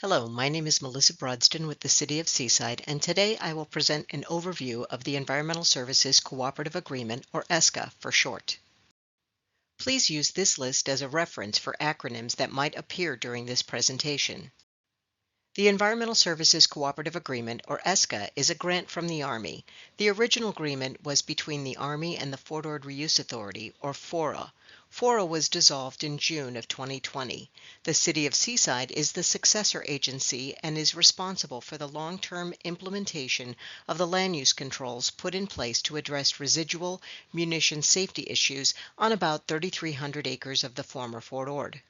Hello, my name is Melissa Broadston with the City of Seaside, and today I will present an overview of the Environmental Services Cooperative Agreement, or ESCA for short. Please use this list as a reference for acronyms that might appear during this presentation. The Environmental Services Cooperative Agreement, or ESCA, is a grant from the Army. The original agreement was between the Army and the Fort Ord Reuse Authority, or FORA. FORA was dissolved in June of 2020. The City of Seaside is the successor agency and is responsible for the long-term implementation of the land use controls put in place to address residual munition safety issues on about 3,300 acres of the former Fort Ord.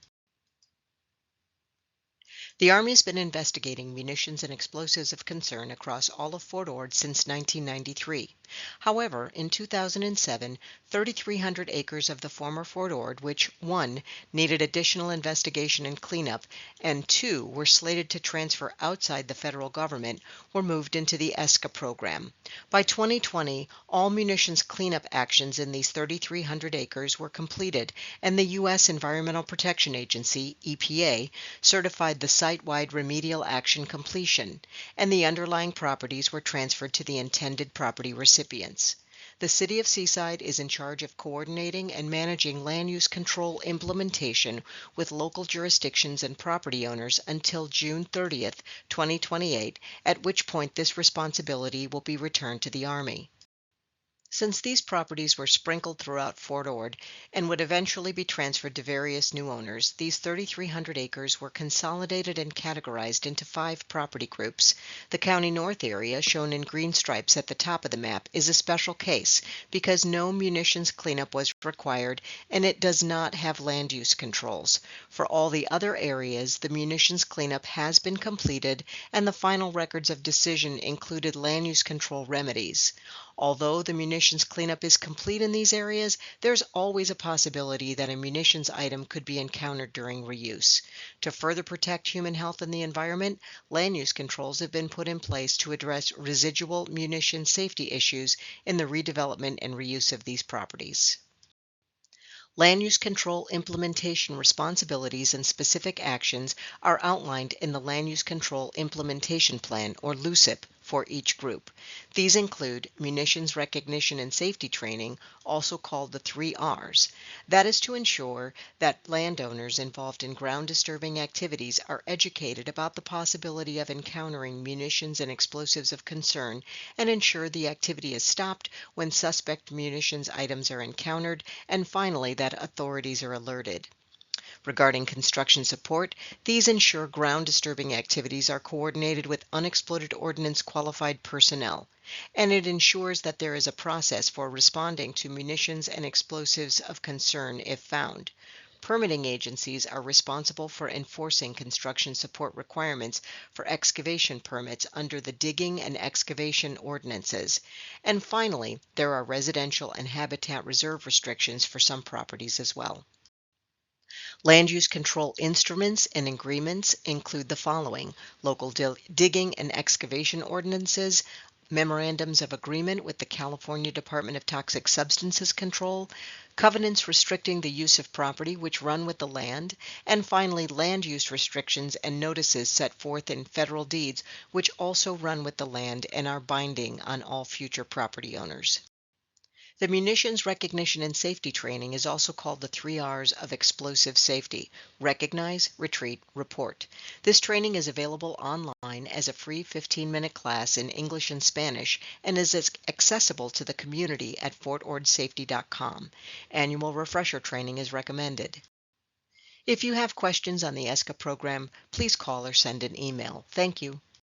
The Army has been investigating munitions and explosives of concern across all of Fort Ord since 1993. However, in 2007, 3,300 acres of the former Fort Ord, which 1. Needed additional investigation and cleanup, and 2. Were slated to transfer outside the federal government, were moved into the ESCA program. By 2020, all munitions cleanup actions in these 3,300 acres were completed, and the U.S. Environmental Protection Agency, EPA, certified the site-wide remedial action completion, and the underlying properties were transferred to the intended property recipients. The City of Seaside is in charge of coordinating and managing land use control implementation with local jurisdictions and property owners until June 30th, 2028, at which point this responsibility will be returned to the Army. Since these properties were sprinkled throughout Fort Ord and would eventually be transferred to various new owners, these 3,300 acres were consolidated and categorized into 5 property groups. The County North area, shown in green stripes at the top of the map, is a special case because no munitions cleanup was required and it does not have land use controls. For all the other areas, the munitions cleanup has been completed and the final records of decision included land use control remedies. Although the munitions cleanup is complete in these areas, there's always a possibility that a munitions item could be encountered during reuse. To further protect human health and the environment, land use controls have been put in place to address residual munition safety issues in the redevelopment and reuse of these properties. Land use control implementation responsibilities and specific actions are outlined in the Land Use Control Implementation Plan, or LUCIP, for each group. These include munitions recognition and safety training, also called the 3 Rs. That is to ensure that landowners involved in ground disturbing activities are educated about the possibility of encountering munitions and explosives of concern and ensure the activity is stopped when suspect munitions items are encountered, and finally that authorities are alerted. Regarding construction support, these ensure ground disturbing activities are coordinated with unexploded ordnance qualified personnel, and it ensures that there is a process for responding to munitions and explosives of concern if found. Permitting agencies are responsible for enforcing construction support requirements for excavation permits under the digging and excavation ordinances. And finally, there are residential and habitat reserve restrictions for some properties as well. Land use control instruments and agreements include the following: local digging and excavation ordinances, memorandums of agreement with the California Department of Toxic Substances Control, covenants restricting the use of property which run with the land, and finally land use restrictions and notices set forth in federal deeds which also run with the land and are binding on all future property owners. The munitions recognition and safety training is also called the 3 Rs of explosive safety: recognize, retreat, report. This training is available online as a free 15-minute class in English and Spanish and is accessible to the community at fortordsafety.com. Annual refresher training is recommended. If you have questions on the ESCA program, please call or send an email. Thank you.